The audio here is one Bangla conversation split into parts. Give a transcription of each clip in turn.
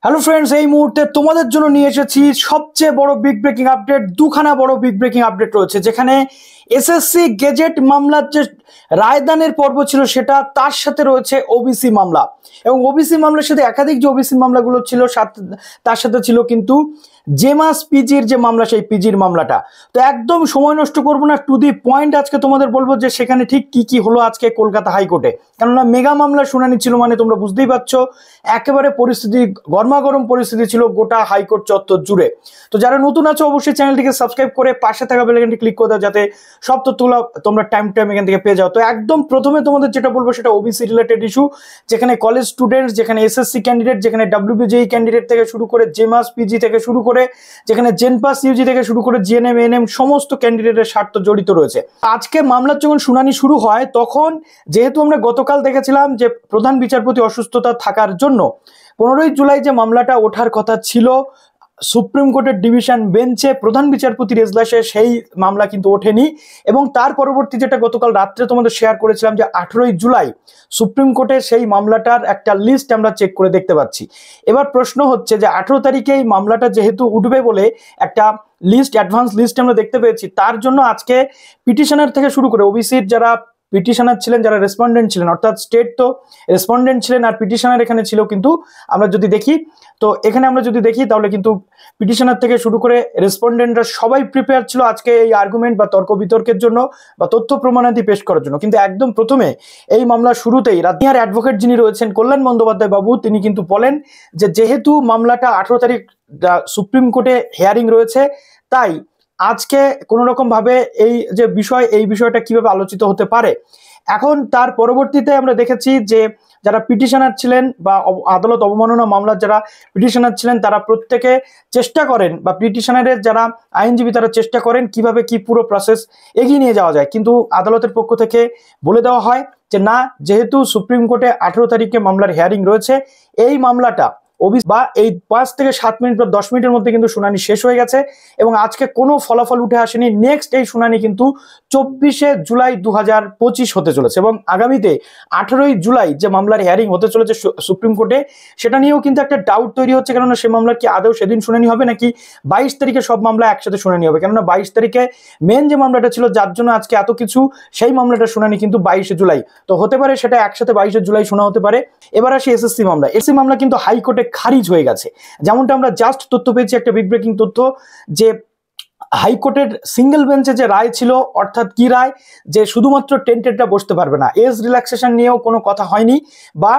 হ্যালো ফ্রেন্ডস, এই মুহূর্তে তোমাদের জন্য নিয়ে এসেছি সবচেয়ে বড় বিগ ব্রেকিং আপডেট। দুখানা বড় বিগ ব্রেকিং আপডেট রয়েছে, যেখানে এসএসসি গেজেট মামলার যে রায়দানের পর্ব ছিল সেটা, তার সাথে রয়েছে ওবিসি মামলা, এবং ওবিসি মামলার সাথে একাধিক যে ওবিসি মামলাগুলো ছিল তার সাথে ছিল কিন্তু জেমাস পিজির যে মামলা, সেই পিজির মামলাটা। তো একদম সময় নষ্ট করবো না, টু দি পয়েন্ট আজকে তোমাদের বলবো যে সেখানে ঠিক কি কি হলো আজকে কলকাতা হাইকোর্টে। কেননা মেগা মামলার শুনানি ছিল, মানে তোমরা বুঝতেই পারছো একেবারে পরিস্থিতি গরমাগরম পরিস্থিতি ছিল গোটা হাইকোর্ট চত্বর জুড়ে। তো যারা নতুন আছো অবশ্যই চ্যানেলটিকে সাবস্ক্রাইব করে পাশে থাকা বেল আইকনটি ক্লিক করে দাও, যাতে সব তথ্যগুলো তোমরা টাইম এখান থেকে পেয়ে যাও। তো একদম প্রথমে তোমাদের যেটা বলবো সেটা ওবিসি রিলেটেড ইস্যু, যেখানে কলেজ স্টুডেন্টস, যেখানে এসএসসি ক্যান্ডিডেট, যেখানে ডাব্লিউবিজেই ক্যান্ডিডেট থেকে শুরু করে জেমাস পিজি থেকে শুরু করে, যেখানে জেনপাস ইউজি থেকে শুরু করে জিএনএম এএনএম সমস্ত ক্যান্ডিডেটের স্বার্থ জড়িত রয়েছে। আজকে মামলার যখন শুনানি শুরু হয়, তখন যেহেতু আমরা গতকাল দেখেছিলাম যে প্রধান বিচারপতি অসুস্থতা থাকার জন্য 15ই জুলাই যে মামলাটা ওঠার কথা ছিল সুপ্রিম কোর্টের ডিভিশন বেঞ্চে প্রধান বিচারপতির এজলাসে, সেই মামলা কিন্তু ওঠেনি। এবং তার পরবর্তী যেটা গতকাল রাত্রে তোমাদের শেয়ার করেছিলাম যে 18ই জুলাই সুপ্রিম কোর্টে সেই মামলাটার একটা লিস্ট আমরা চেক করে দেখতে পাচ্ছি। এবার প্রশ্ন হচ্ছে যে 18 তারিখে এই মামলাটা যেহেতু উঠবে বলে একটা লিস্ট, অ্যাডভান্স লিস্ট আমরা দেখতে পেয়েছি, তার জন্য আজকে পিটিশনার থেকে শুরু করে ওবিসির যারা পিটিশনার ছিলেন, যারা রেসপন্ডেন্ট ছিলেন, অর্থাৎ স্টেট তো রেসপন্ডেন্ট ছিলেন আর পিটিশনার এখানে ছিল, কিন্তু আমরা যদি দেখি তাহলে কিন্তু পিটিশনার থেকে শুরু করে রেসপন্ডেন্টরা সবাই প্রিপেয়ার ছিল আজকে এই আর্গুমেন্ট বা তর্ক বিতর্কের জন্য বা তথ্য প্রমাণাদি পেশ করার জন্য। কিন্তু একদম প্রথমে এই মামলার শুরুতেই রাজ্যের অ্যাডভোকেট যিনি রয়েছেন কল্যাণ বন্দ্যোপাধ্যায় বাবু, তিনি কিন্তু বলেন যে যেহেতু মামলাটা 18 তারিখ সুপ্রিম কোর্টে হিয়ারিং রয়েছে, তাই আজকে কোনো রকম ভাবে এই যে বিষয়, এই বিষয়টা কিভাবে আলোচিত হতে পারে। এখন তার পরবর্তীতে আমরা দেখেছি যে যারা পিটিশনার ছিলেন বা আদালত অবমাননা মামলার যারা পিটিশনার ছিলেন, তারা প্রত্যেকে চেষ্টা করেন বা পিটিশনারের যারা আইনজীবী তারা চেষ্টা করেন কিভাবে কি পুরো প্রসেস এগিয়ে নিয়ে যাওয়া যায়। কিন্তু আদালতের পক্ষ থেকে বলে দেওয়া হয় যে না, যেহেতু সুপ্রিম কোর্টে 18 তারিখে মামলার হিয়ারিং রয়েছে, এই মামলাটা বা এই 5 থেকে 7 মিনিট বা 10 মিনিটের মধ্যে কিন্তু শুনানি শেষ হয়ে গেছে এবং আজকে কোনো ফলাফল উঠে আসেনি। নেক্সট এই শুনানি কিন্তু 24শে জুলাই 2025 হতে চলেছে এবং আগামীতে 18ই জুলাই যে মামলার হিয়ারিং হতে চলেছে সুপ্রিম কোর্টে, সেটা নিয়েও কিন্তু একটা ডাউট তৈরি হচ্ছে। কেননা সে মামলার কি আদৌ সেদিন শুনানি হবে নাকি 22 তারিখে সব মামলা একসাথে শুনানি হবে। কেননা 22 তারিখে মেন যে মামলাটা ছিল, যার জন্য আজকে এত কিছু, সেই মামলাটার শুনানি কিন্তু 22শে জুলাই। তো হতে পারে সেটা একসাথে 22শে জুলাই শোনা হতে পারে। এবার আসি এসএসসি মামলা। এসএসসি মামলা কিন্তু হাইকোর্টে খারিজ হয়ে গেছে। যেমনটা আমরা জাস্ট তথ্য পেয়েছি, একটা বিগ ব্রেকিং তথ্য, যে হাইকোর্টের সিঙ্গেল বেঞ্চে যে রায় ছিল, অর্থাৎ কি রায়, যে শুধুমাত্র টেন্টেডরা বসতে পারবে না, এজ রিল্যাক্সেশন নিয়েও কোনো কথা হয়নি। বা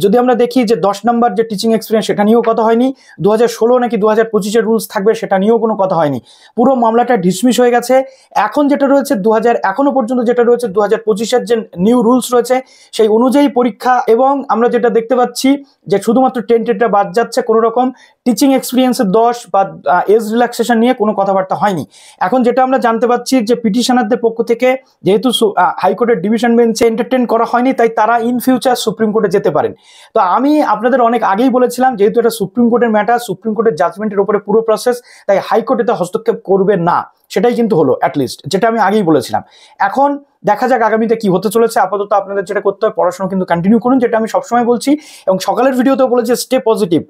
যদি আমরা দেখি যে 10 নম্বর যে টিচিং এক্সপিরিয়েন্স, সেটা নিয়েও কথা হয়নি। 2016 নাকি 2025-এর রুলস থাকবে, সেটা নিয়েও কোনো কথা হয়নি। পুরো মামলাটা ডিসমিস হয়ে গেছে। এখন যেটা রয়েছে এখনো পর্যন্ত যেটা রয়েছে 2025-এর যে নিউ রুলস রয়েছে, সেই অনুযায়ী পরীক্ষা। এবং আমরা যেটা দেখতে পাচ্ছি যে শুধুমাত্র টেন্টেডরা বাদ যাচ্ছে, কোনো রকম টিচিং এক্সপিরিয়েন্সের 10 বা এজ রিল্যাক্সেশন নিয়ে কোনো কথাবার্তা হয়নি। এখন যেটা আমরা জানতে পাচ্ছি যে পিটিশনারদের পক্ষ থেকে যেহেতু হাইকোর্টের ডিভিশন বেঞ্চে এন্টারটেইন করা হয়নি, তাই তারা ইন ফিউচার সুপ্রিম কোর্টে যেতে পারেন। তো আমি আপনাদের অনেক আগেই বলেছিলাম, যেহেতু এটা সুপ্রিম কোর্টের ম্যাটার, সুপ্রিম কোর্টের জাজমেন্টের উপরে পুরো প্রসেস, তাই হাইকোর্টে হস্তক্ষেপ করবে না, সেটাই কিন্তু হলো অ্যাটলিস্ট, যেটা আমি আগেই বলেছিলাম। এখন দেখা যাক আগামীতে কি হতে চলেছে। আপাতত আপনাদের যেটা করতে হয়, পড়াশোনা কিন্তু কন্টিনিউ করুন, যেটা আমি সবসময় বলছি এবং সকালের ভিডিওতেও বলেছি, স্টে পজিটিভ।